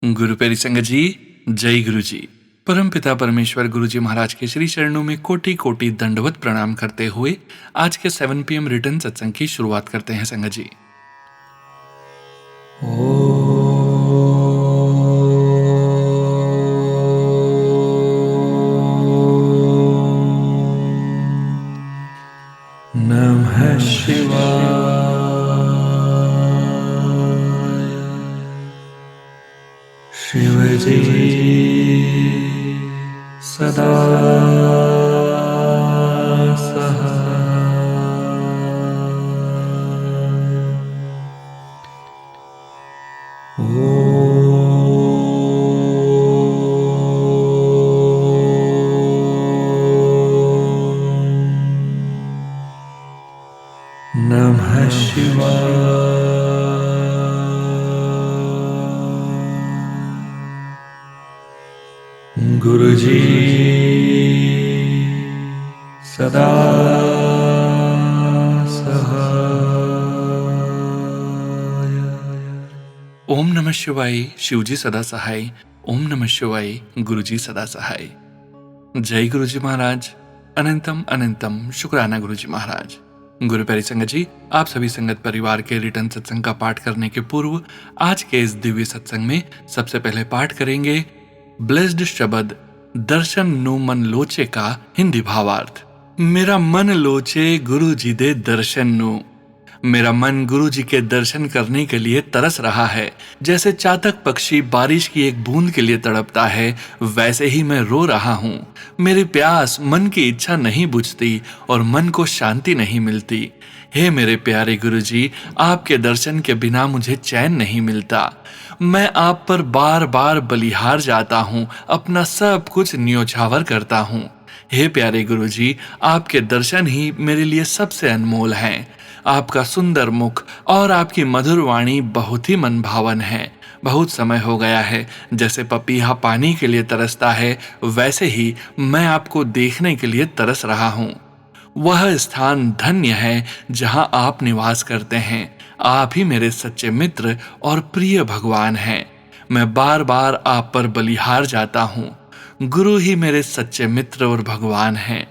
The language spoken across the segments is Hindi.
गुरु प्यारी संगत जी, जय गुरु जी। परमपिता परमेश्वर गुरु जी महाराज के श्री चरणों में कोटि कोटि दंडवत प्रणाम करते हुए आज के 7 PM रिटर्न सत्संग की शुरुआत करते हैं संगत जी। नमः शिवाय। शिव जी सदा नमः शिवाय। गुरु जी सदा सहाय। ओम नमः शिवाय। शिव जी सदा सहाय। ओम नमः शिवाय। गुरु जी सदा सहाय। जय गुरु जी महाराज। अनंतम अनंतम शुक्राना गुरु जी महाराज। गुरु प्यारी संगत जी, आप सभी संगत परिवार के रिटर्न सत्संग का पाठ करने के पूर्व आज के इस दिव्य सत्संग में सबसे पहले पाठ करेंगे ब्लेस्ड शब्द दर्शन नु मन लोचे का हिंदी भावार्थ। मेरा मन लोचे गुरु जी दे दर्शन नु। मेरा मन गुरु जी के दर्शन करने के लिए तरस रहा है। जैसे चातक पक्षी बारिश की एक बूंद के लिए तड़पता है, वैसे ही मैं रो रहा हूँ। मेरी प्यास मन की इच्छा नहीं बुझती और मन को शांति नहीं मिलती। हे मेरे प्यारे गुरु जी, आपके दर्शन के बिना मुझे चैन नहीं मिलता। मैं आप पर बार बार बलिहार जाता हूँ, अपना सब कुछ न्योछावर करता हूँ। हे प्यारे गुरु जी, आपके दर्शन ही मेरे लिए सबसे अनमोल हैं। आपका सुंदर मुख और आपकी मधुर वाणी बहुत ही मनभावन है। बहुत समय हो गया है, जैसे पपीहा पानी के लिए तरसता है, वैसे ही मैं आपको देखने के लिए तरस रहा हूँ। वह स्थान धन्य है जहाँ आप निवास करते हैं। आप ही मेरे सच्चे मित्र और प्रिय भगवान हैं। मैं बार बार आप पर बलिहार जाता हूँ। गुरु ही मेरे सच्चे मित्र और भगवान हैं।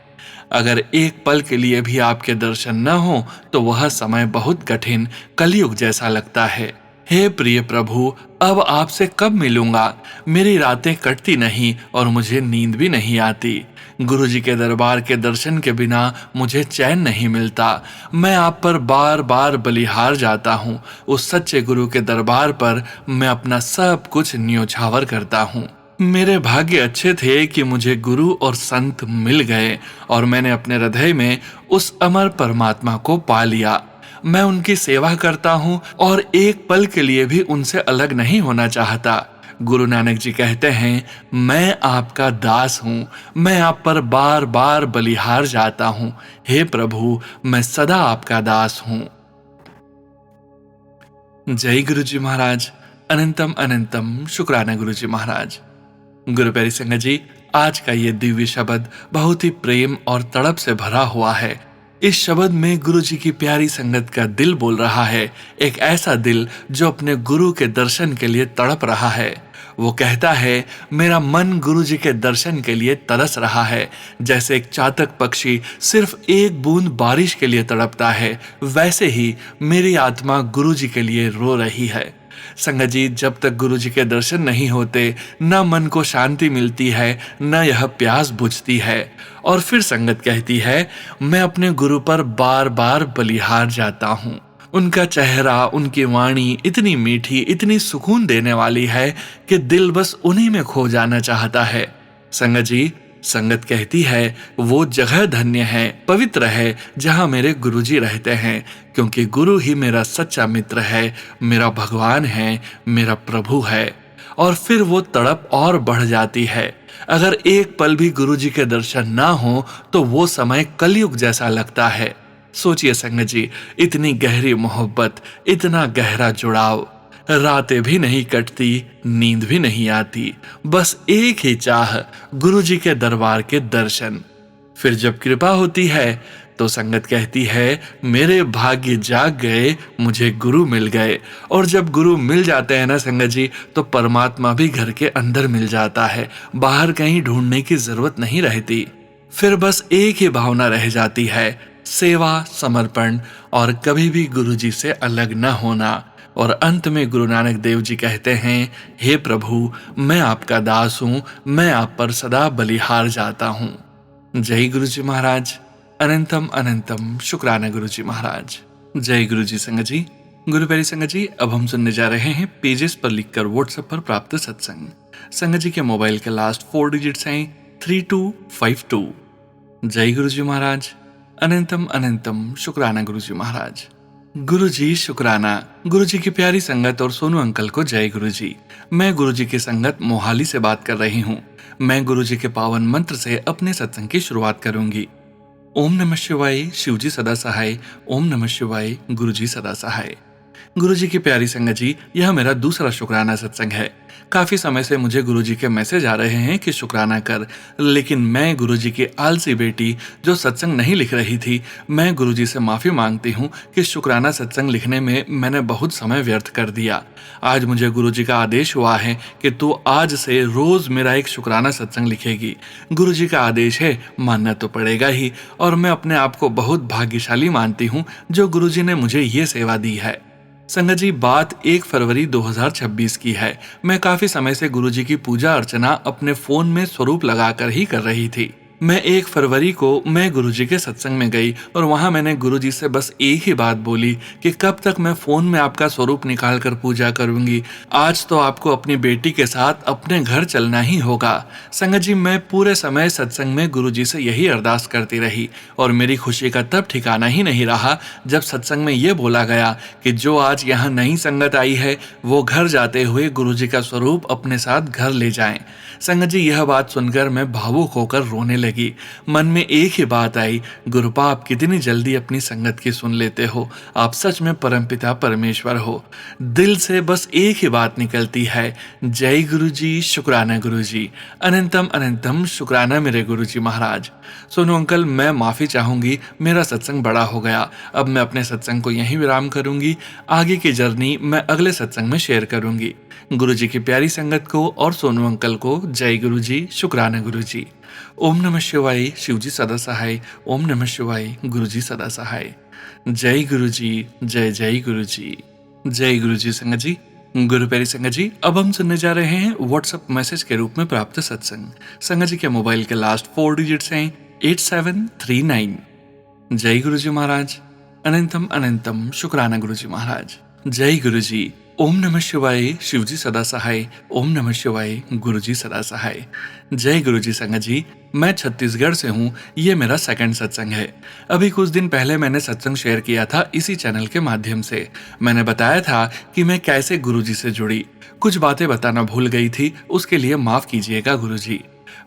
अगर एक पल के लिए भी आपके दर्शन न हो तो वह समय बहुत कठिन कलयुग जैसा लगता है। हे प्रिय प्रभु, अब आपसे कब मिलूंगा? मेरी रातें कटती नहीं और मुझे नींद भी नहीं आती। गुरु जी के दरबार के दर्शन के बिना मुझे चैन नहीं मिलता। मैं आप पर बार बार बलिहार जाता हूँ। उस सच्चे गुरु के दरबार पर मैं अपना सब कुछ न्योछावर करता हूँ। मेरे भाग्य अच्छे थे कि मुझे गुरु और संत मिल गए और मैंने अपने हृदय में उस अमर परमात्मा को पा लिया। मैं उनकी सेवा करता हूँ और एक पल के लिए भी उनसे अलग नहीं होना चाहता। गुरु नानक जी कहते हैं, मैं आपका दास हूँ। मैं आप पर बार बार बलिहार जाता हूँ। हे प्रभु, मैं सदा आपका दास हूँ। जय गुरु जी महाराज। अनंतम अनंतम शुक्राना गुरु जी महाराज। गुरु प्यारी संगत जी, आज का ये दिव्य शब्द बहुत ही प्रेम और तड़प से भरा हुआ है। इस शब्द में गुरु जी की प्यारी संगत का दिल बोल रहा है। एक ऐसा दिल जो अपने गुरु के दर्शन के लिए तड़प रहा है। वो कहता है, मेरा मन गुरु जी के दर्शन के लिए तरस रहा है। जैसे एक चातक पक्षी सिर्फ एक बूंद बारिश के लिए तड़पता है, वैसे ही मेरी आत्मा गुरु जी के लिए रो रही है। संगत जी, जब तक गुरु जी के दर्शन नहीं होते, न मन को शांति मिलती है, न यह प्यास बुझती है। और फिर संगत कहती है, मैं अपने गुरु पर बार बार बलिहार जाता हूँ। उनका चेहरा, उनकी वाणी इतनी मीठी, इतनी सुकून देने वाली है कि दिल बस उन्हीं में खो जाना चाहता है। संगत जी, संगत कहती है, वो जगह धन्य है, पवित्र है जहां मेरे गुरुजी रहते हैं, क्योंकि गुरु ही मेरा सच्चा मित्र है, मेरा भगवान है, मेरा प्रभु है। और फिर वो तड़प और बढ़ जाती है। अगर एक पल भी गुरुजी के दर्शन ना हो तो वो समय कलयुग जैसा लगता है। सोचिए संगत जी, इतनी गहरी मोहब्बत, इतना गहरा जुड़ाव। रातें भी नहीं कटती, नींद भी नहीं आती, बस एक ही चाह, गुरु जी के दरबार के दर्शन। फिर जब कृपा होती है तो संगत कहती है, मेरे भाग्य जाग गए, मुझे गुरु मिल गए। और जब गुरु मिल जाते हैं ना संगत जी, तो परमात्मा भी घर के अंदर मिल जाता है, बाहर कहीं ढूंढने की जरूरत नहीं रहती। फिर बस एक ही भावना रह जाती है, सेवा, समर्पण और कभी भी गुरु जी से अलग न होना। और अंत में गुरु नानक देव जी कहते हैं, हे प्रभु, मैं आपका दास हूं, मैं आप पर सदा बलिहार जाता हूं। जय गुरु जी महाराज। अनंतम अनंतम शुक्राना गुरु जी महाराज। जय गुरु जी संगत जी। गुरु प्यारी संगत जी, अब हम सुनने जा रहे हैं पेजेस पर लिखकर व्हाट्सएप पर प्राप्त सत्संग। संगत जी के मोबाइल के लास्ट 4 डिजिट्स हैं 3252। जय गुरु जी महाराज। अनंतम अनंतम शुक्राना गुरु जी महाराज। गुरु जी शुक्राना। गुरु जी की प्यारी संगत और सोनू अंकल को जय गुरु जी। मैं गुरु जी की संगत मोहाली से बात कर रही हूँ। मैं गुरु जी के पावन मंत्र से अपने सत्संग की शुरुआत करूंगी। ओम नमः शिवाय, शिव जी सदा सहाय। ओम नमः शिवाय, गुरु जी सदा सहाय। गुरु जी की प्यारी संगत जी, यह मेरा दूसरा शुक्राना सत्संग है। काफी समय से मुझे गुरु जी के मैसेज आ रहे हैं कि शुक्राना कर, लेकिन मैं गुरु जी की आलसी बेटी जो सत्संग नहीं लिख रही थी, मैं गुरु जी से माफी मांगती हूँ कि शुक्राना सत्संग लिखने में मैंने बहुत समय व्यर्थ कर दिया। आज मुझे गुरु जी का आदेश हुआ है कि तू आज से रोज मेरा एक शुक्राना सत्संग लिखेगी। गुरु जी का आदेश है, मानना तो पड़ेगा ही, और मैं अपने आप को बहुत भाग्यशाली मानती हूँ जो गुरु जी ने मुझे ये सेवा दी है। संगत जी, बात 1 फरवरी 2026 की है। मैं काफी समय से गुरु जी की पूजा अर्चना अपने फोन में स्वरूप लगाकर ही कर रही थी। मैं 1 फरवरी को मैं गुरु जी के सत्संग में गई और वहां मैंने गुरु जी से बस एक ही बात बोली कि कब तक मैं फोन में आपका स्वरूप निकाल कर पूजा करूंगी। आज तो आपको अपनी बेटी के साथ अपने घर चलना ही होगा। संगत जी, मैं पूरे समय सत्संग में गुरु जी से यही अरदास करती रही और मेरी खुशी का तब ठिकाना ही नहीं रहा जब सत्संग में ये बोला गया कि जो आज यहाँ नई संगत आई है वो घर जाते हुए गुरु जी का स्वरूप अपने साथ घर ले जाएं। संगत जी, यह बात सुनकर मैं भावुक होकर रोने लगी। मन में एक ही बात आई, गुरुपा आप कितनी जल्दी अपनी संगत की सुन लेते हो। आप सच में परमपिता परमेश्वर हो। दिल से बस एक ही बात निकलती है, जय गुरु जी, शुक्राना गुरु जी। अनंतम अनंतम शुक्राना मेरे गुरु जी महाराज। सोनू अंकल, मैं माफी चाहूंगी, मेरा सत्संग बड़ा हो गया। अब मैं अपने सत्संग को यहीं विराम करूंगी। आगे की जर्नी मैं अगले सत्संग में शेयर करूंगी। गुरु जी की प्यारी संगत को और सोनू अंकल को जय गुरु जी, शुक्राना गुरु जी। ओम नमः शिवाय, शिव जी सदा सहाय। ओम नमः शिवाय, गुरु जी सदा सहाय। जय गुरु जी, जय जय गुरु जी। जय गुरु जी संगत जी। गुरु प्यारी संगत जी, अब हम सुनने जा रहे हैं व्हाट्सएप मैसेज के रूप में प्राप्त सत्संग। संगत जी के मोबाइल के लास्ट 4 डिजिट्स हैं 8739। जय गुरु जी महाराज। अनंतम अनंतम शुक्राना गुरु जी महाराज। जय गुरु जी। ओम नमः शिवाय, शिव जी सदा सहाय। ओम नमः शिवाय, गुरु जी सदा सहाय। जय गुरु जी संगत जी, मैं छत्तीसगढ़ से हूँ। ये मेरा सेकंड सत्संग है। अभी कुछ दिन पहले मैंने सत्संग शेयर किया था इसी चैनल के माध्यम से। मैंने बताया था कि मैं कैसे गुरु जी से जुड़ी। कुछ बातें बताना भूल गई थी, उसके लिए माफ कीजिएगा गुरु जी।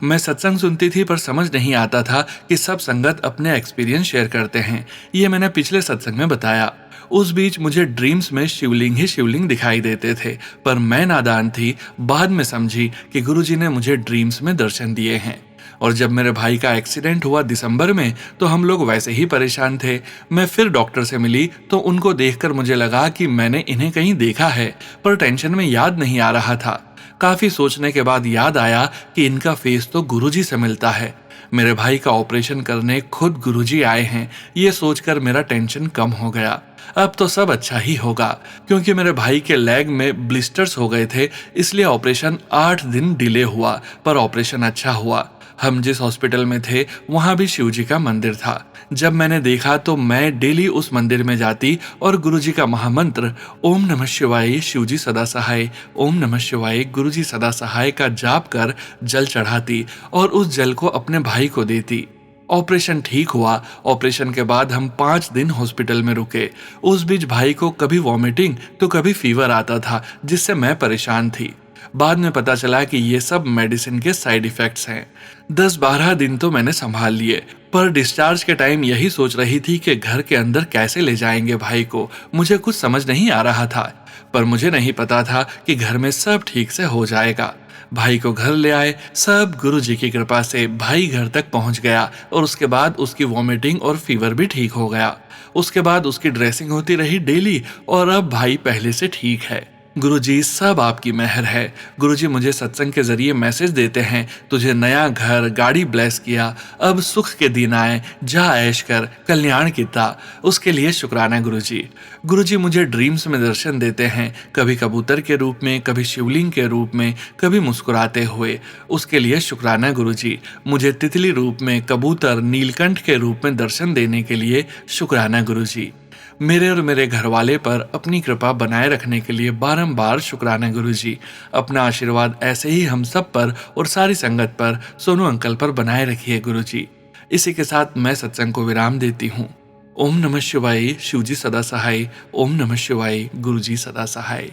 मैं सत्संग सुनती थी पर समझ नहीं आता था कि सब संगत अपने एक्सपीरियंस शेयर करते हैं। ये मैंने पिछले सत्संग में बताया। उस बीच मुझे ड्रीम्स में शिवलिंग ही शिवलिंग दिखाई देते थे, पर मैं नादान थी। बाद में समझी कि गुरुजी ने मुझे ड्रीम्स में दर्शन दिए हैं। और जब मेरे भाई का एक्सीडेंट हुआ दिसंबर में, तो हम लोग वैसे ही परेशान थे। मैं फिर डॉक्टर से मिली तो उनको देखकर मुझे लगा कि मैंने इन्हें कहीं देखा है, पर टेंशन में याद नहीं आ रहा था। काफी सोचने के बाद याद आया कि इनका फेस तो गुरुजी से मिलता है। मेरे भाई का ऑपरेशन करने खुद गुरुजी आए हैं। ये सोचकर मेरा टेंशन कम हो गया। अब तो सब अच्छा ही होगा, क्योंकि मेरे भाई के लेग में ब्लिस्टर्स हो गए थे, इसलिए ऑपरेशन 8 दिन डिले हुआ, पर ऑपरेशन अच्छा हुआ। हम जिस हॉस्पिटल में थे वहां भी शिवजी का मंदिर था। जब मैंने देखा तो मैं डेली उस मंदिर में जाती और गुरुजी का महामंत्र ओम नमः शिवाय, शिवजी सदा सहाय, ओम नमः शिवाय, गुरुजी सदा सहाय का जाप कर जल चढ़ाती और उस जल को अपने भाई को देती। ऑपरेशन ठीक हुआ। ऑपरेशन के बाद हम 5 दिन हॉस्पिटल में रुके। उस बीच भाई को कभी वॉमिटिंग तो कभी फीवर आता था, जिससे मैं परेशान थी। बाद में पता चला कि ये सब मेडिसिन के साइड इफेक्ट्स हैं। 10-12 दिन तो मैंने संभाल लिए, पर डिस्चार्ज के टाइम यही सोच रही थी कि घर के अंदर कैसे ले जाएंगे भाई को। मुझे कुछ समझ नहीं आ रहा था। पर मुझे नहीं पता था कि घर में सब ठीक से हो जाएगा। भाई को घर ले आए, सब गुरुजी की कृपा से भाई घर तक पहुंच गया और उसके बाद उसकी वॉमिटिंग और फीवर भी ठीक हो गया। उसके बाद उसकी ड्रेसिंग होती रही डेली और अब भाई पहले से ठीक है। गुरुजी, सब आपकी मेहर है। गुरुजी मुझे सत्संग के जरिए मैसेज देते हैं, तुझे नया घर गाड़ी ब्लेस किया, अब सुख के दिन आए, जा ऐश कर, कल्याण किता, उसके लिए शुक्राना गुरुजी। गुरुजी मुझे ड्रीम्स में दर्शन देते हैं, कभी कबूतर के रूप में, कभी शिवलिंग के रूप में, कभी मुस्कुराते हुए, उसके लिए शुक्राना गुरुजी। मुझे तितली रूप में, कबूतर, नीलकंठ के रूप में दर्शन देने के लिए शुक्राना गुरुजी। मेरे और मेरे घर वाले पर अपनी कृपा बनाए रखने के लिए बारंबार शुक्राना गुरुजी। अपना आशीर्वाद ऐसे ही हम सब पर और सारी संगत पर, सोनू अंकल पर बनाए रखिए गुरुजी। इसी के साथ मैं सत्संग को विराम देती हूँ। ओम नमः शिवाय, शिवजी सदा सहाय। ओम नमः शिवाय, गुरुजी सदा सहाय।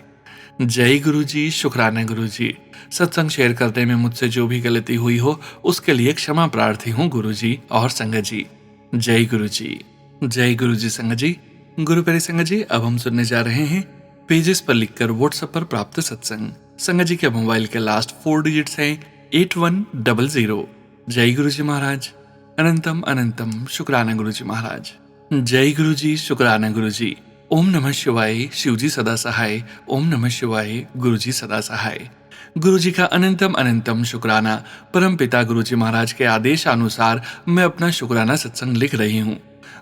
जय गुरुजी, शुक्राना गुरुजी। सत्संग शेयर करने में मुझसे जो भी गलती हुई हो उसके लिए क्षमा प्रार्थी हूँ गुरुजी और संगत जी। जय गुरुजी। जय गुरुजी। संगत जी, गुरु प्यारे संगत जी, अब हम सुनने जा रहे हैं पेजेस पर लिखकर व्हाट्सएप पर प्राप्त सत्संग। संगत जी के मोबाइल के लास्ट 4 डिजिट्स हैं 8100। जय गुरुजी महाराज। अनंतम अनंतम शुक्राना गुरुजी महाराज। जय गुरुजी, शुक्राना गुरुजी। ओम नमः शिवाय, शिवजी सदा सहाय। ओम नमः शिवाय, गुरुजी सदा सहाय। गुरुजी का अनंतम अनंतम शुक्राना। परम पिता गुरुजी महाराज के आदेशानुसार मैं अपना शुक्राना सत्संग लिख रही हूँ।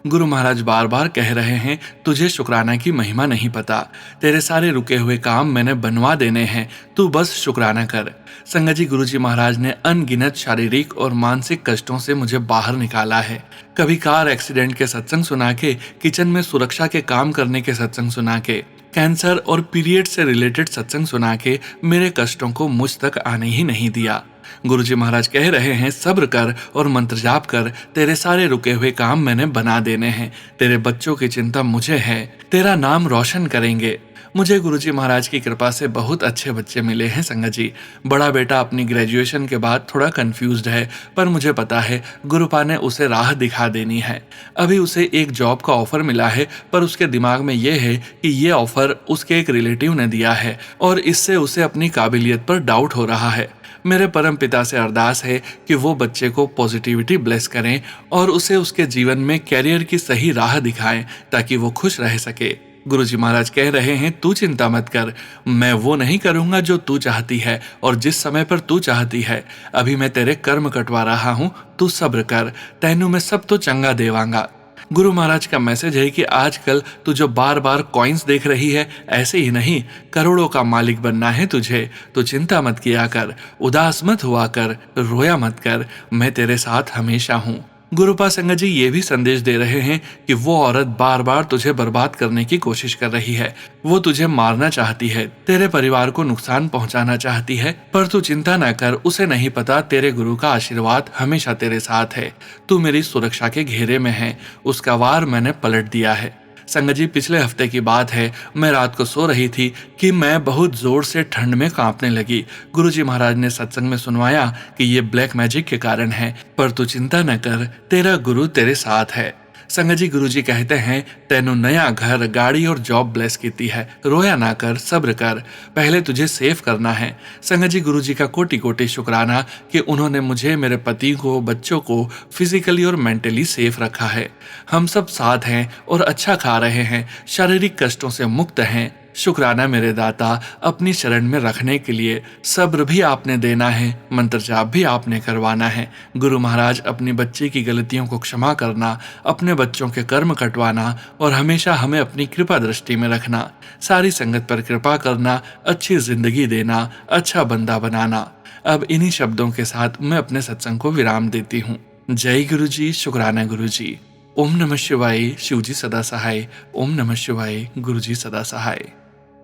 गुरु महाराज बार बार कह रहे हैं, तुझे शुक्राना की महिमा नहीं पता, तेरे सारे रुके हुए काम मैंने बनवा देने हैं, तू बस शुक्राना कर। संगत जी, गुरुजी महाराज ने अनगिनत शारीरिक और मानसिक कष्टों से मुझे बाहर निकाला है। कभी कार एक्सीडेंट के सत्संग सुना के, किचन में सुरक्षा के काम करने के सत्संग सुना के, कैंसर और पीरियड से रिलेटेड सत्संग सुना के मेरे कष्टों को मुझ तक आने ही नहीं दिया। गुरुजी महाराज कह रहे हैं, सब्र कर और मंत्र जाप कर, तेरे सारे रुके हुए काम मैंने बना देने हैं। तेरे बच्चों की चिंता मुझे है, तेरा नाम रोशन करेंगे। मुझे गुरुजी महाराज की कृपा से बहुत अच्छे बच्चे मिले हैं संगत जी। बड़ा बेटा अपनी ग्रेजुएशन के बाद थोड़ा कंफ्यूज्ड है, पर मुझे पता है गुरुपा ने उसे राह दिखा देनी है। अभी उसे एक जॉब का ऑफर मिला है, पर उसके दिमाग में यह है कि ये ऑफर उसके एक रिलेटिव ने दिया है और इससे उसे अपनी काबिलियत पर डाउट हो रहा है। मेरे परम पिता से अरदास है कि वो बच्चे को पॉजिटिविटी ब्लेस करें और उसे उसके जीवन में कैरियर की सही राह दिखाएं ताकि वो खुश रह सके। गुरुजी महाराज कह रहे हैं, तू चिंता मत कर, मैं वो नहीं करूंगा जो तू चाहती है और जिस समय पर तू चाहती है। अभी मैं तेरे कर्म कटवा रहा हूं, तू सब्र कर, तैनू मैं सब तो चंगा देवांगा। गुरु महाराज का मैसेज है कि आजकल तू जो बार बार कॉइन्स देख रही है, ऐसे ही नहीं, करोड़ों का मालिक बनना है तुझे। तो चिंता मत किया कर, उदास मत हुआ कर, रोया मत कर, मैं तेरे साथ हमेशा हूँ। गुरुपा संगत जी ये भी संदेश दे रहे हैं कि वो औरत बार बार तुझे बर्बाद करने की कोशिश कर रही है। वो तुझे मारना चाहती है, तेरे परिवार को नुकसान पहुंचाना चाहती है, पर तू चिंता ना कर, उसे नहीं पता तेरे गुरु का आशीर्वाद हमेशा तेरे साथ है। तू मेरी सुरक्षा के घेरे में है, उसका वार मैंने पलट दिया है। संगत जी, पिछले हफ्ते की बात है, मैं रात को सो रही थी कि मैं बहुत जोर से ठंड में कांपने लगी। गुरुजी महाराज ने सत्संग में सुनवाया कि ये ब्लैक मैजिक के कारण है, पर तू चिंता न कर, तेरा गुरु तेरे साथ है। संगत जी, गुरुजी कहते हैं, तेनू नया घर, गाड़ी और जॉब ब्लेस कीती है, रोया ना कर, सब्र कर, पहले तुझे सेफ करना है। संगत जी, गुरुजी का कोटि कोटि शुक्राना कि उन्होंने मुझे, मेरे पति को, बच्चों को फिजिकली और मेंटली सेफ रखा है। हम सब साथ हैं और अच्छा खा रहे हैं, शारीरिक कष्टों से मुक्त हैं। शुक्राना मेरे दाता, अपनी शरण में रखने के लिए। सब्र भी आपने देना है, मंत्र जाप भी आपने करवाना है। गुरु महाराज, अपनी बच्चे की गलतियों को क्षमा करना, अपने बच्चों के कर्म कटवाना और हमेशा हमें अपनी कृपा दृष्टि में रखना। सारी संगत पर कृपा करना, अच्छी जिंदगी देना, अच्छा बंदा बनाना। अब इन्हीं शब्दों के साथ मैं अपने सत्संग को विराम देती हूँ। जय गुरु जी, शुक्राना गुरु जी। ओम नमः शिवाय, शिवजी सदा सहाय। ओम नमः शिवाय, गुरु जी सदा सहाय।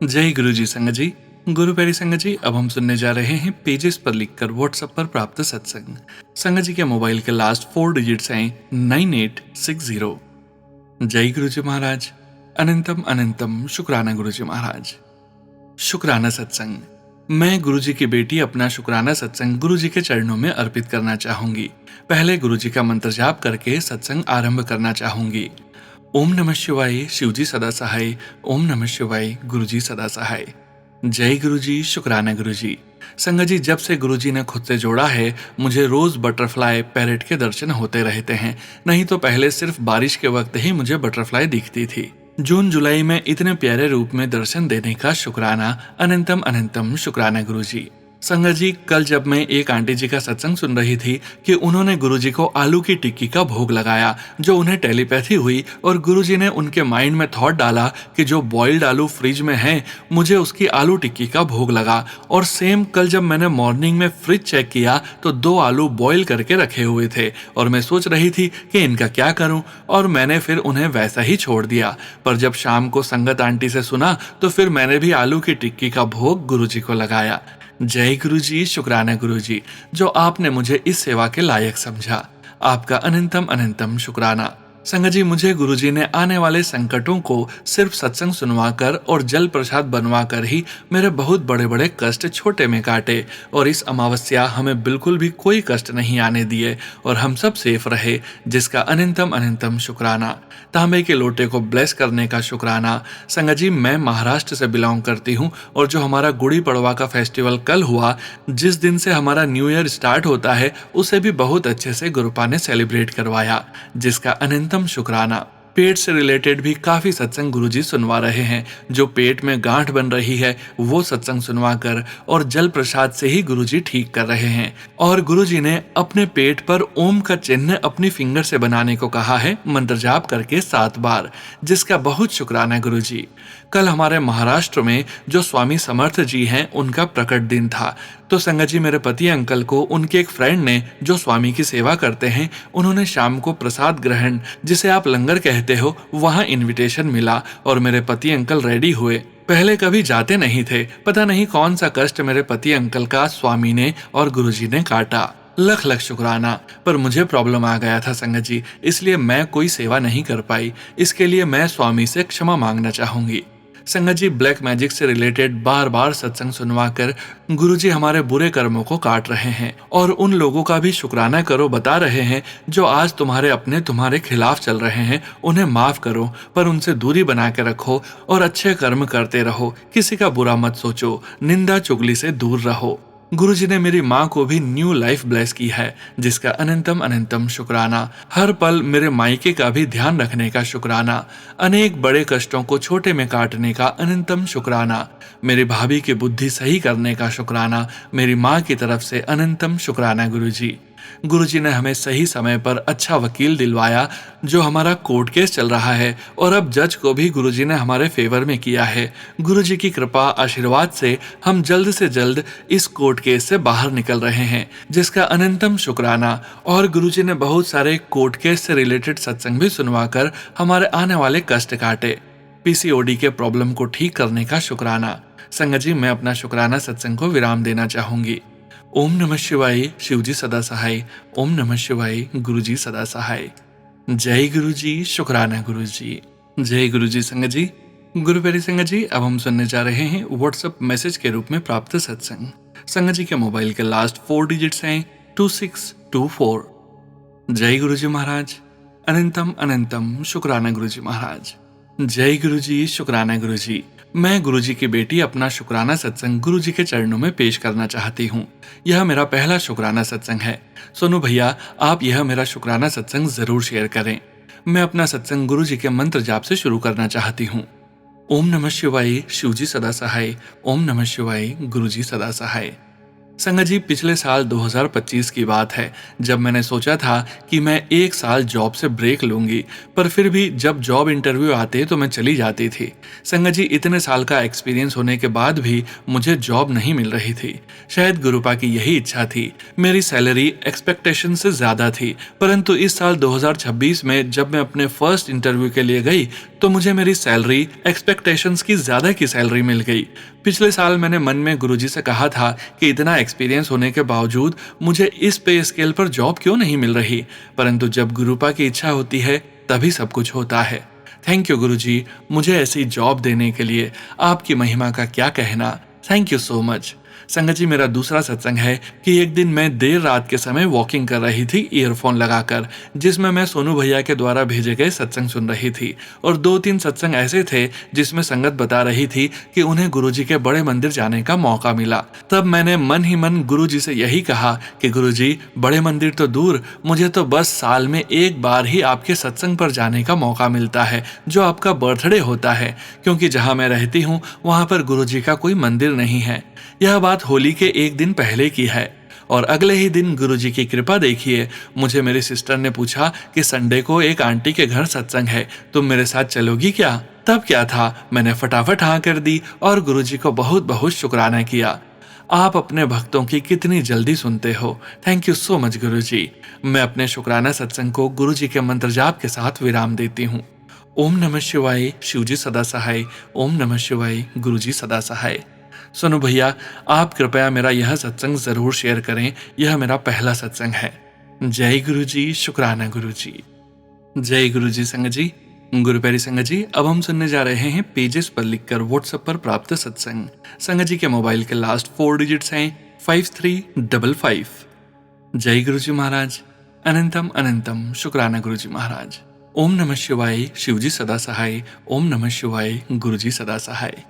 जय गुरु जी। संगत जी, गुरु प्यारी संगत जी, अब हम सुनने जा रहे हैं पेजेस पर लिखकर व्हाट्सएप पर प्राप्त सत्संग। संगत जी के मोबाइल के लास्ट 4 डिजिट्स हैं 9860। जय गुरु जी महाराज। अनंतम अनंतम शुक्राना गुरु जी महाराज। शुक्राना सत्संग। मैं गुरु जी की बेटी अपना शुक्राना सत्संग गुरु जी के चरणों में अर्पित करना चाहूंगी। पहले गुरु जी का मंत्र जाप करके सत्संग आरंभ करना चाहूंगी। ओम नमः शिवाय, शिवजी सदा सहाय। ओम नमः शिवाय, गुरुजी सदा सहाय। जय गुरुजी, शुक्राना गुरुजी। संगत जी, जब से गुरुजी ने खुद से जोड़ा है, मुझे रोज बटरफ्लाई पैरेट के दर्शन होते रहते हैं। नहीं तो पहले सिर्फ बारिश के वक्त ही मुझे बटरफ्लाई दिखती थी। जून जुलाई में इतने प्यारे रूप में दर्शन देने का शुक्राना, अनंतम अनंतम शुक्राना गुरुजी। संगत जी, कल जब मैं एक आंटी जी का सत्संग सुन रही थी कि उन्होंने गुरुजी को आलू की टिक्की का भोग लगाया, जो उन्हें टेलीपैथी हुई, और गुरुजी ने उनके माइंड में थॉट डाला कि जो बॉइल्ड आलू फ्रिज में है, मुझे उसकी आलू टिक्की का भोग लगा। और सेम कल जब मैंने मॉर्निंग में फ्रिज चेक किया तो 2 आलू बॉईल करके रखे हुए थे, और मैं सोच रही थी कि इनका क्या करूं, और मैंने फिर उन्हें वैसा ही छोड़ दिया। पर जब शाम को संगत आंटी से सुना तो फिर मैंने भी आलू की टिक्की का भोग गुरुजी को लगाया। जय गुरुजी, शुक्राना गुरुजी, जो आपने मुझे इस सेवा के लायक समझा। आपका अनंतम अनंतम शुक्राना। संगत जी, मुझे गुरुजी ने आने वाले संकटों को सिर्फ सत्संग सुनवाकर और जल प्रसाद बनवाकर ही मेरे बहुत बड़े बड़े कष्ट छोटे में काटे, और इस अमावस्या हमें बिल्कुल भी कोई कष्ट नहीं आने दिए और हम सब सेफ रहे, जिसका अनंतम अनंतम शुक्राना। तांबे के लोटे को ब्लेस करने का शुक्राना। संगत जी, मैं महाराष्ट्र से बिलोंग करती हूँ, और जो हमारा गुड़ी पड़वा का फेस्टिवल कल हुआ, जिस दिन से हमारा न्यू ईयर स्टार्ट होता है, उसे भी बहुत अच्छे से गुरुपा ने सेलिब्रेट करवाया, जिसका अनंतम शुक्राना। पेट से रिलेटेड भी काफी सत्संग गुरुजी सुनवा रहे हैं। जो पेट में गांठ बन रही है, वो सत्संग सुनवा कर और जल प्रसाद से ही गुरुजी ठीक कर रहे हैं। और गुरुजी ने अपने पेट पर ओम का चिन्ह अपनी फिंगर से बनाने को कहा है, मंत्र जाप करके 7 बार, जिसका बहुत शुक्राना गुरुजी। कल हमारे महाराष्ट्र में जो स्वामी समर्थ जी हैं, उनका प्रकट दिन था। तो संगत जी, मेरे पति अंकल को उनके एक फ्रेंड ने, जो स्वामी की सेवा करते हैं, उन्होंने शाम को प्रसाद ग्रहण, जिसे आप लंगर कहते हो, वहां इनविटेशन मिला, और मेरे पति अंकल रेडी हुए। पहले कभी जाते नहीं थे, पता नहीं कौन सा कष्ट मेरे पति अंकल का स्वामी ने और गुरुजी ने काटा। लख लख शुक्राना। पर मुझे प्रॉब्लम आ गया था संगत जी, इसलिए मैं कोई सेवा नहीं कर पाई। इसके लिए मैं स्वामी से क्षमा मांगना चाहूंगी। संगत जी, ब्लैक मैजिक से रिलेटेड बार बार सत्संग सुनवाकर गुरुजी हमारे बुरे कर्मों को काट रहे हैं, और उन लोगों का भी शुक्राना करो बता रहे हैं जो आज तुम्हारे खिलाफ चल रहे हैं। उन्हें माफ करो, पर उनसे दूरी बना के रखो और अच्छे कर्म करते रहो। किसी का बुरा मत सोचो, निंदा चुगली से दूर रहो। गुरुजी ने मेरी माँ को भी न्यू लाइफ ब्लेस की है, जिसका अनंतम अनंतम शुक्राना। हर पल मेरे मायके का भी ध्यान रखने का शुक्राना। अनेक बड़े कष्टों को छोटे में काटने का अनंतम शुक्राना। मेरी भाभी की बुद्धि सही करने का शुक्राना। मेरी माँ की तरफ से अनंतम शुक्राना गुरुजी। गुरुजी ने हमें सही समय पर अच्छा वकील दिलवाया, जो हमारा कोर्ट केस चल रहा है, और अब जज को भी गुरुजी ने हमारे फेवर में किया है। गुरुजी की कृपा आशीर्वाद से हम जल्द से जल्द इस कोर्ट केस से बाहर निकल रहे हैं, जिसका अनंतम शुक्राना। और गुरुजी ने बहुत सारे कोर्ट केस से रिलेटेड सत्संग भी सुनवाकर हमारे आने वाले कष्ट काटे। पीसीओडी के प्रॉब्लम को ठीक करने का शुक्राना। संगत जी, मैं अपना शुक्राना सत्संग को विराम देना चाहूंगी। ओम नमः शिवाय, शिवजी सदा सहाय। ओम नमः शिवाय, गुरुजी सदा सहाय। जय गुरुजी, शुक्राना गुरुजी। जय गुरुजी। संगत जी, गुरु प्यारी संगत जी, अब हम सुनने जा रहे हैं व्हाट्सएप मैसेज के रूप में प्राप्त सत्संग। संगत जी के मोबाइल के लास्ट 4 डिजिट्स हैं 2624। जय गुरुजी महाराज, अनंतम अनंतम शुक्राना गुरुजी महाराज। जय गुरुजी, शुक्राना गुरुजी। मैं गुरुजी की बेटी अपना शुक्राना सत्संग गुरुजी के चरणों में पेश करना चाहती हूँ। यह मेरा पहला शुक्राना सत्संग है। सोनू भैया, आप यह मेरा शुक्राना सत्संग जरूर शेयर करें। मैं अपना सत्संग गुरुजी के मंत्र जाप से शुरू करना चाहती हूँ। ओम नमः शिवाय, शिवजी सदा सहाय। ओम नमः शिवाय, गुरुजी सदा सहाय। संगत जी, पिछले साल 2025 की बात है, जब मैंने सोचा था कि मैं 1 साल जॉब से ब्रेक लूंगी, पर फिर भी जब जॉब इंटरव्यू आते तो मैं चली जाती थी। संगत जी, इतने साल का एक्सपीरियंस होने के बाद भी मुझे जॉब नहीं मिल रही थी। शायद गुरुपा की यही इच्छा थी। मेरी सैलरी एक्सपेक्टेशन से ज्यादा थी, परंतु इस साल 2026 में जब मैं अपने फर्स्ट इंटरव्यू के लिए गई तो मुझे मेरी सैलरी एक्सपेक्टेशंस की ज्यादा की सैलरी मिल गई। पिछले साल मैंने मन में गुरुजी से कहा था कि इतना एक्सपीरियंस होने के बावजूद मुझे इस पे स्केल पर जॉब क्यों नहीं मिल रही, परंतु जब गुरुपा की इच्छा होती है तभी सब कुछ होता है। थैंक यू गुरुजी, मुझे ऐसी जॉब देने के लिए। आपकी महिमा का क्या कहना। Thank you so much. संगत जी, मेरा दूसरा सत्संग है कि एक दिन मैं देर रात के समय वॉकिंग कर रही थी ईयरफोन लगाकर, जिसमें मैं सोनू भैया के द्वारा भेजे गए सत्संग सुन रही थी। और 2-3 सत्संग ऐसे थे जिसमें संगत बता रही थी कि उन्हें गुरुजी के बड़े मंदिर जाने का मौका मिला। तब मैंने मन ही मन गुरुजी से यही कहा कि गुरुजी, बड़े मंदिर तो दूर, मुझे तो बस साल में एक बार ही आपके सत्संग पर जाने का मौका मिलता है, जो आपका बर्थडे होता है, क्योंकि जहां मैं रहती हूँ वहां पर गुरुजी का कोई मंदिर नहीं है। यह बात होली के एक दिन पहले की है। और अगले ही दिन गुरुजी की कृपा देखिए, मुझे मेरी सिस्टर ने पूछा कि संडे को एक आंटी के घर सत्संग है, तुम मेरे साथ चलोगी क्या? तब क्या था, मैंने फटाफट हाँ कर दी और गुरुजी को बहुत बहुत शुक्राना किया। आप अपने भक्तों की कितनी जल्दी सुनते हो। थैंक यू सो मच गुरुजी। मैं अपने शुक्राना सत्संग को गुरुजी के मंत्र जाप के साथ विराम देती हूँ। ओम नमः शिवाय, शिवजी सदा सहाय। ओम नमः शिवाय, गुरुजी सदा सहाय। सुनो भैया, आप कृपया मेरा यह सत्संग जरूर शेयर करें, यह मेरा पहला सत्संग है। जय गुरुजी, शुक्राना गुरुजी। जय गुरुजी संगत जी। गुरु प्यारी संगत जी, अब हम सुनने जा रहे हैं पेजेस पर लिखकर व्हाट्सएप पर प्राप्त सत्संग। संगत जी के मोबाइल के लास्ट 4 डिजिट्स हैं 5355। जय गुरुजी महाराज। अनंतम अनंतम शुक्राना गुरुजी महाराज। ओम नमः शिवाय, शिवजी सदा सहाय। ओम नमः शिवाय, गुरुजी सदा सहाय।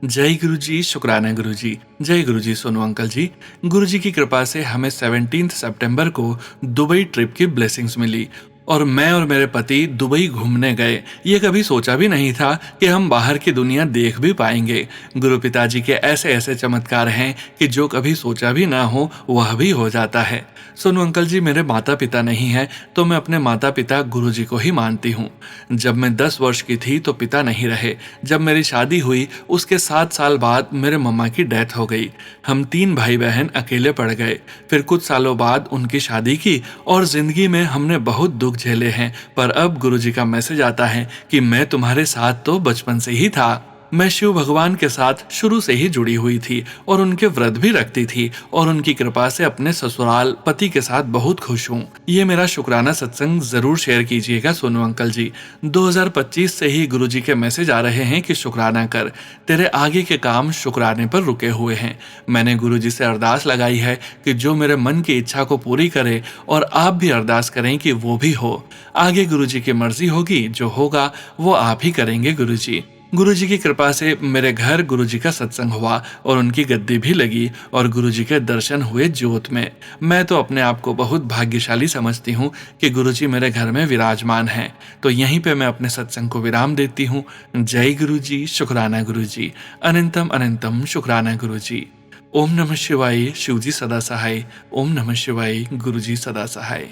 जय गुरुजी, शुक्राना गुरुजी। जय गुरुजी सोनू अंकल जी। गुरुजी की कृपा से हमें 17 सितंबर को दुबई ट्रिप की ब्लेसिंग्स मिली और मैं और मेरे पति दुबई घूमने गए। ये कभी सोचा भी नहीं था कि हम बाहर की दुनिया देख भी पाएंगे। गुरु पिताजी के ऐसे ऐसे चमत्कार हैं कि जो कभी सोचा भी ना हो वह भी हो जाता है। सोनू अंकल जी, मेरे माता पिता नहीं है तो मैं अपने माता पिता गुरुजी को ही मानती हूँ। जब मैं 10 वर्ष की थी तो पिता नहीं रहे। जब मेरी शादी हुई उसके 7 साल बाद मेरे मम्मा की डेथ हो गई। हम 3 भाई बहन अकेले पड़ गए। फिर कुछ सालों बाद उनकी शादी की और जिंदगी में हमने बहुत दुख झेले हैं, पर अब गुरुजी का मैसेज आता है कि मैं तुम्हारे साथ तो बचपन से ही था। मैं शिव भगवान के साथ शुरू से ही जुड़ी हुई थी और उनके व्रत भी रखती थी और उनकी कृपा से अपने ससुराल पति के साथ बहुत खुश हूँ। ये मेरा शुक्राना सत्संग जरूर शेयर कीजिएगा सोनू अंकल जी। 2025 से ही गुरुजी के मैसेज आ रहे हैं कि शुक्राना कर, तेरे आगे के काम शुक्राने पर रुके हुए हैं। मैंने गुरुजी से अरदास लगाई है कि जो मेरे मन की इच्छा को पूरी करे और आप भी अरदास करें कि वो भी हो। आगे गुरुजी की मर्जी होगी, जो होगा वो आप ही करेंगे गुरुजी। गुरुजी की कृपा से मेरे घर गुरुजी का सत्संग हुआ और उनकी गद्दी भी लगी और गुरुजी के दर्शन हुए ज्योत में। मैं तो अपने आप को बहुत भाग्यशाली समझती हूँ कि गुरुजी मेरे घर में विराजमान हैं। तो यहीं पे मैं अपने सत्संग को विराम देती हूँ। जय गुरुजी, शुक्राना गुरुजी। अनंतम अनंतम शुक्राना गुरुजी। ओम नमः शिवाय, शिवजी सदा सहाय। ओम नमः शिवाय, गुरुजी सदा सहाय।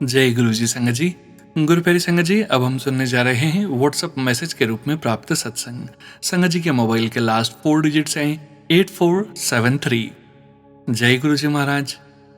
जय गुरुजी संगत जी। गुरु प्यारी संगत जी, अब हम सुनने जा रहे हैं व्हाट्सएप मैसेज के रूप में प्राप्त सत्संग। संगत जी के मोबाइल के लास्ट 4 डिजिट्स हैं 8473। जय गुरुजी महाराज।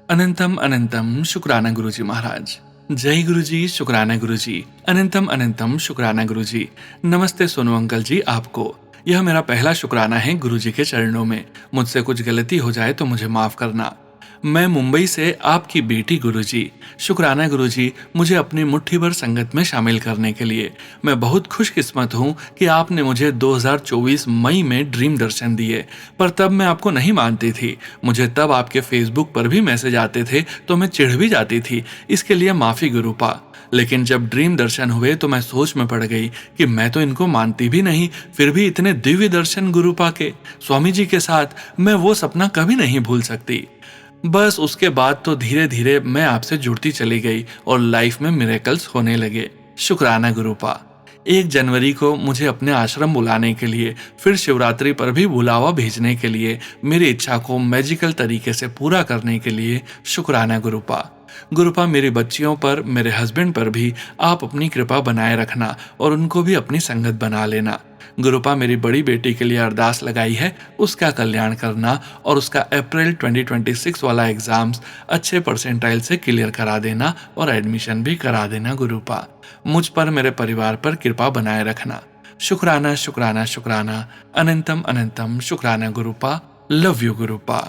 अनंतम अनंतम शुक्राना गुरुजी महाराज। जय गुरुजी, शुक्राना गुरुजी। अनंतम अनंतम शुक्राना गुरुजी। नमस्ते सोनू अंकल जी, आपको। यह मेरा पहला शुक्राना है गुरुजी के चरणों में। मुझसे कुछ गलती हो जाए तो मुझे माफ करना। मैं मुंबई से आपकी बेटी गुरुजी। शुक्राना गुरुजी, मुझे अपनी मुट्ठी भर संगत में शामिल करने के लिए। मैं बहुत खुशकिस्मत हूँ कि आपने मुझे 2024 मई में ड्रीम दर्शन दिए, पर तब मैं आपको नहीं मानती थी। मुझे तब आपके फेसबुक पर भी मैसेज आते थे तो मैं चिढ़ भी जाती थी। इसके लिए माफ़ी गुरुपा। लेकिन जब ड्रीम दर्शन हुए तो मैं सोच में पड़ गई कि मैं तो इनको मानती भी नहीं, फिर भी इतने दिव्य दर्शन गुरुपा के स्वामी जी के साथ, मैं वो सपना कभी नहीं भूल सकती। बस उसके बाद तो धीरे धीरे मैं आपसे जुड़ती चली गई और लाइफ में मिरेकल्स होने लगे। शुक्राना गुरुपा। 1 जनवरी को मुझे अपने आश्रम बुलाने के लिए, फिर शिवरात्रि पर भी बुलावा भेजने के लिए, मेरी इच्छा को मैजिकल तरीके से पूरा करने के लिए शुक्राना गुरुपा। गुरुपा, मेरी बच्चियों पर, मेरे हस्बैंड पर भी आप अपनी कृपा बनाए रखना और उनको भी अपनी संगत बना लेना। गुरुपा, मेरी बड़ी बेटी के लिए अरदास लगाई है, उसका कल्याण करना और उसका अप्रैल 2026 वाला एग्जाम्स अच्छे परसेंटाइल से क्लियर करा देना और एडमिशन भी करा देना। गुरुपा, मुझ पर, मेरे परिवार पर कृपा बनाए रखना। शुक्राना शुक्राना शुक्राना। अनंतम अनंतम शुक्राना गुरुपा। Love you गुरुपा।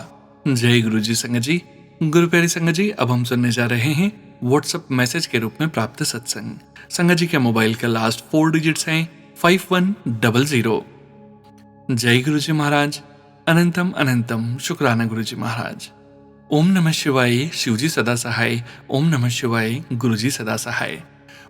जय गुरु जी संगत जी। गुरु प्यारी संगत जी, अब हम सुनने जा रहे हैं व्हाट्सएप मैसेज के रूप में प्राप्त सत्संग। संगत जी के मोबाइल के लास्ट 4 डिजिट्स हैं 5100। जय गुरु जी महाराज। अनंतम अनंतम शुक्राना गुरुजी महाराज। ओम नमः शिवाय, शिवजी सदा सहाय। ओम नमः शिवाय, गुरुजी सदा सहाय।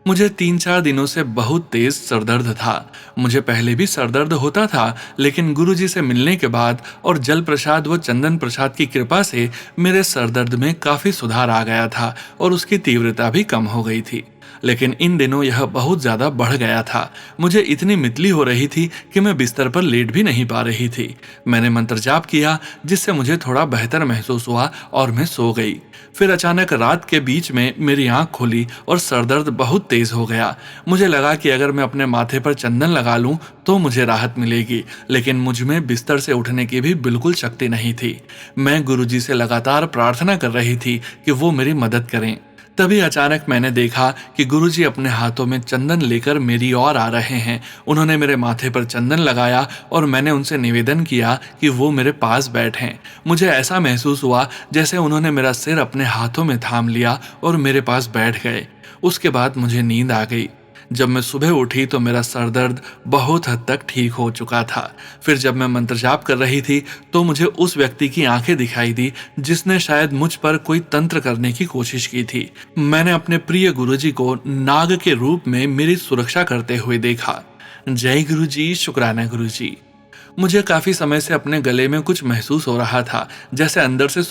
मुझे 3-4 दिनों से बहुत तेज सरदर्द था। मुझे पहले भी सरदर्द होता था, लेकिन गुरुजी से मिलने के बाद और जल प्रसाद व चंदन प्रसाद की कृपा से मेरे सरदर्द में काफी सुधार आ गया था और उसकी तीव्रता भी कम हो गई थी। लेकिन इन दिनों यह बहुत ज्यादा बढ़ गया था। मुझे इतनी मितली हो रही थी कि मैं बिस्तर पर लेट भी नहीं पा रही थी। मैंने मंत्र जाप किया, जिससे मुझे थोड़ा बेहतर महसूस हुआ और मैं सो गई। फिर अचानक रात के बीच में मेरी आंख खुली और सरदर्द बहुत तेज हो गया। मुझे लगा कि अगर मैं अपने माथे पर चंदन लगा लूं तो मुझे राहत मिलेगी, लेकिन मुझ में बिस्तर से उठने की भी बिल्कुल शक्ति नहीं थी। मैं गुरुजी से लगातार प्रार्थना कर रही थी कि वो मेरी मदद करें। तभी अचानक मैंने देखा कि गुरुजी अपने हाथों में चंदन लेकर मेरी ओर आ रहे हैं। उन्होंने मेरे माथे पर चंदन लगाया और मैंने उनसे निवेदन किया कि वो मेरे पास बैठें। मुझे ऐसा महसूस हुआ जैसे उन्होंने मेरा सिर अपने हाथों में थाम लिया और मेरे पास बैठ गए। उसके बाद मुझे नींद आ गई। जब मैं सुबह उठी तो मेरा सर दर्द बहुत हद तक ठीक हो चुका था। फिर जब मैं मंत्र जाप कर रही थी तो मुझे उस व्यक्ति की आंखें दिखाई दी जिसने शायद मुझ पर कोई तंत्र करने की कोशिश की थी। मैंने अपने प्रिय गुरुजी को नाग के रूप में मेरी सुरक्षा करते हुए देखा। जय गुरुजी, शुक्राना गुरुजी। मुझे काफी समय से अपने गले में कुछ महसूस हो रहा था, जैसे अंदर से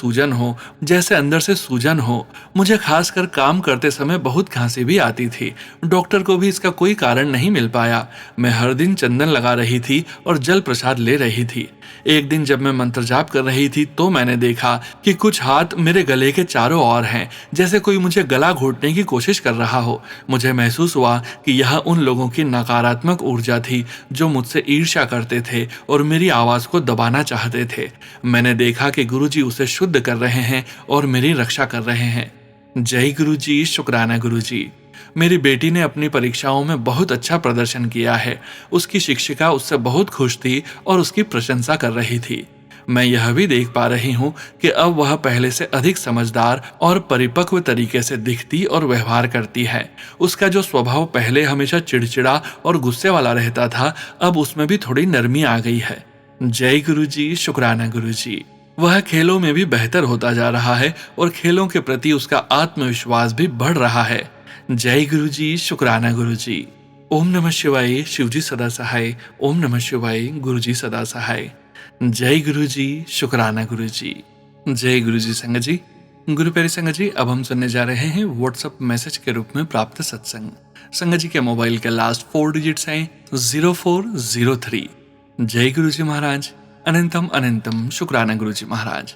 सूजन हो। मुझे खासकर काम करते समय बहुत खांसी भी आती थी। डॉक्टर को भी इसका कोई कारण नहीं मिल पाया। मैं हर दिन चंदन लगा रही थी और जल प्रसाद ले रही थी। एक दिन जब मैं मंत्र जाप कर रही थी तो मैंने देखा कि कुछ हाथ मेरे गले के चारों ओर हैं, जैसे कोई मुझे गला घोटने की कोशिश कर रहा हो। मुझे महसूस हुआ कि यह उन लोगों की नकारात्मक ऊर्जा थी जो मुझसे ईर्ष्या करते थे और मेरी आवाज को दबाना चाहते थे। मैंने देखा कि गुरुजी उसे शुद्ध कर रहे हैं और मेरी रक्षा कर रहे हैं। जय गुरुजी, शुक्राना गुरुजी। मेरी बेटी ने अपनी परीक्षाओं में बहुत अच्छा प्रदर्शन किया है। उसकी शिक्षिका उससे बहुत खुश थी और उसकी प्रशंसा कर रही थी। मैं यह भी देख पा रही हूँ कि अब वह पहले से अधिक समझदार और परिपक्व तरीके से दिखती और व्यवहार करती है। उसका जो स्वभाव पहले हमेशा चिड़चिड़ा और गुस्से वाला रहता था, अब उसमें भी थोड़ी नरमी आ गई है। जय गुरुजी, शुक्राना गुरुजी। वह खेलों में भी बेहतर होता जा रहा है और खेलों के प्रति उसका आत्मविश्वास भी बढ़ रहा है। जय गुरुजी, शुक्राना गुरुजी। ओम नमः शिवाय, शिवजी सदा सहाय। ओम नमः शिवाय, गुरुजी सदा सहाय। जय गुरुजी, शुक्राना गुरुजी। जय गुरुजी संगत जी। गुरु प्यारे संगत जी, अब हम सुनने जा रहे हैं व्हाट्सएप मैसेज के रूप में प्राप्त सत्संग। संगत जी के मोबाइल के लास्ट 4 डिजिट्स हैं 0403। जय गुरुजी महाराज। अनंतम अनंतम शुक्राना गुरुजी महाराज।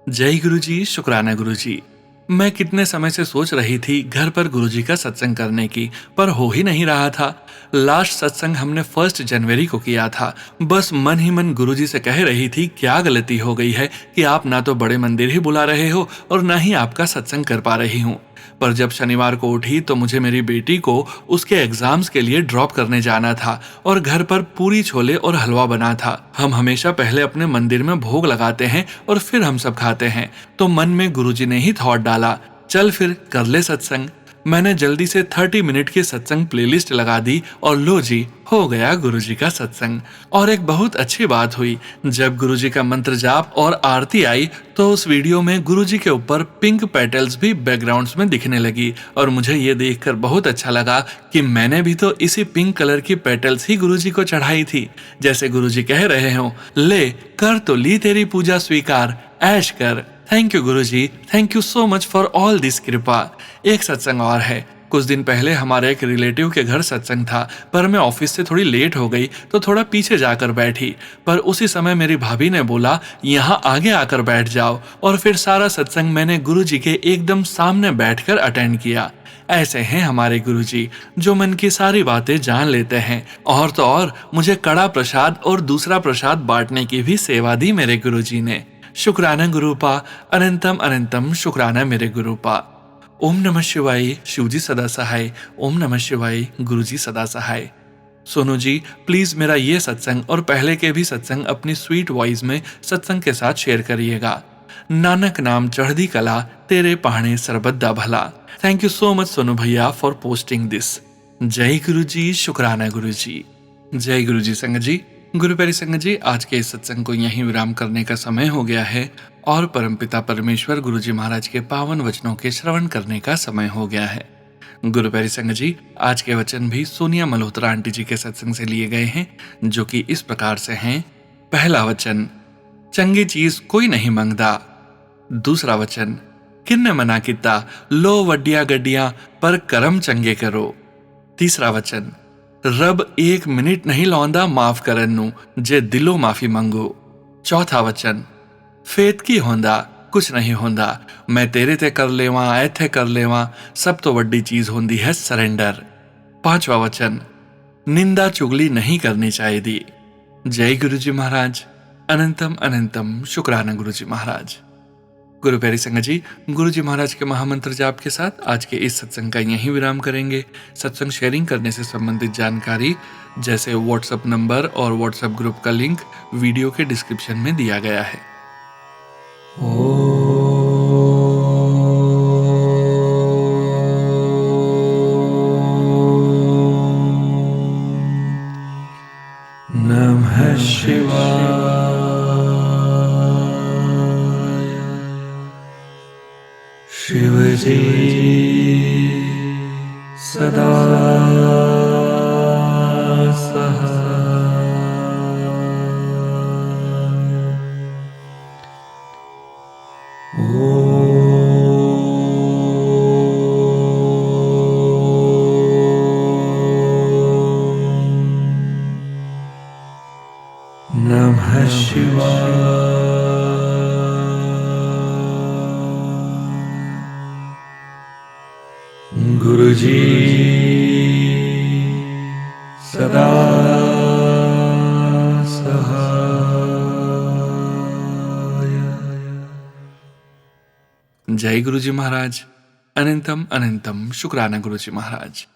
जय गुरुजी, शुक्राना गुरुजी। मैं कितने समय से सोच रही थी घर पर गुरुजी का सत्संग करने की, पर हो ही नहीं रहा था। लास्ट सत्संग हमने 1 जनवरी को किया था। बस मन ही मन गुरुजी से कह रही थी क्या गलती हो गई है कि आप ना तो बड़े मंदिर ही बुला रहे हो और ना ही आपका सत्संग कर पा रही हूँ। पर जब शनिवार को उठी तो मुझे मेरी बेटी को उसके एग्जाम्स के लिए ड्रॉप करने जाना था और घर पर पूरी छोले और हलवा बना था। हम हमेशा पहले अपने मंदिर में भोग लगाते हैं और फिर हम सब खाते हैं। तो मन में गुरुजी ने ही थॉट डाला, चल फिर कर ले सत्संग। मैंने जल्दी से 30 मिनट की सत्संग प्लेलिस्ट लगा दी और लो जी, हो गया गुरुजी का सत्संग। और एक बहुत अच्छी बात हुई, जब गुरुजी का मंत्र जाप और आरती आई तो उस वीडियो में गुरुजी के ऊपर पिंक पेटल्स भी बैकग्राउंड्स में दिखने लगी और मुझे ये देखकर बहुत अच्छा लगा कि मैंने भी तो इसी पिंक कलर की पेटल्स ही गुरुजी को चढ़ाई थी। जैसे गुरुजी कह रहे हो, ले कर तो ली तेरी पूजा स्वीकार, ऐश कर। Thank you Guruji, thank you so much for all this कृपा। एक सत्संग और है। कुछ दिन पहले हमारे एक रिलेटिव के घर सत्संग था, पर मैं ऑफिस से थोड़ी लेट हो गई तो थोड़ा पीछे जाकर बैठी। पर उसी समय मेरी भाभी ने बोला यहाँ आगे आकर बैठ जाओ, और फिर सारा सत्संग मैंने गुरुजी के एकदम सामने बैठकर अटेंड किया। ऐसे हैं हमारे गुरुजी, जो मन की सारी बातें जान लेते हैं। और तो और मुझे कड़ा प्रसाद और दूसरा प्रसाद बांटने की भी सेवा दी मेरे गुरुजी ने। शुक्राना गुरुपा, अनंतम अनंतम शुक्राना मेरे गुरुपा। ओम नमः शिवाय, शिवजी सदा सहाय। ओम नमः शिवाय, गुरुजी सदा सहाय। सोनू जी, प्लीज मेरा ये सत्संग और पहले के भी सत्संग अपनी स्वीट वॉइस में सत्संग के साथ शेयर करिएगा। नानक नाम चढ़दी कला, तेरे पहाड़े सरबद्दा भला। Thank you so much Sonu भैया फॉर पोस्टिंग दिस। जय गुरुजी, शुक्राना गुरुजी। जय गुरुजी संगत जी। गुरु प्यारी संगत जी, आज के इस सत्संग को यहीं विराम करने का समय हो गया है और परमपिता परमेश्वर गुरु जी महाराज के पावन वचनों के श्रवण करने का समय हो गया है। गुरु प्यारी संगत जी, आज के वचन भी सोनिया मल्होत्रा आंटी जी के सत्संग से लिए गए हैं, जो कि इस प्रकार से हैं। पहला वचन, चंगी चीज कोई नहीं मंगदा। दूसरा वचन, किन्ने मना किता, लो वड्डिया गड्डियां पर कर्म चंगे करो। तीसरा वचन, रब 1 मिनट नहीं लाउंदा माफ करन नू, जे दिलो माफी मंगो। चौथा वचन, फेत की होंदा, कुछ नहीं होंदा, मैं तेरे ते कर लेवा, ऐथे कर लेवा, सब तो वड्डी चीज होंदी है सरेंडर। पांचवा वचन, निंदा चुगली नहीं करनी चाहिए। जय गुरु जी महाराज। अनंतम अनंतम शुक्राना गुरु जी महाराज। गुरु प्यारी संगत जी, गुरु जी महाराज के महामंत्र जाप के साथ आज के इस सत्संग का यहीं विराम करेंगे। सत्संग शेयरिंग करने से संबंधित जानकारी जैसे व्हाट्सएप नंबर और व्हाट्सएप ग्रुप का लिंक वीडियो के डिस्क्रिप्शन में दिया गया है। नमः शिवाय। शिव जी सदा सहाय। नमः शिवाय। गुरु जी सदा सहाय। जय गुरु जी महाराज। अनंतम अनंतम शुक्राना गुरु जी महाराज।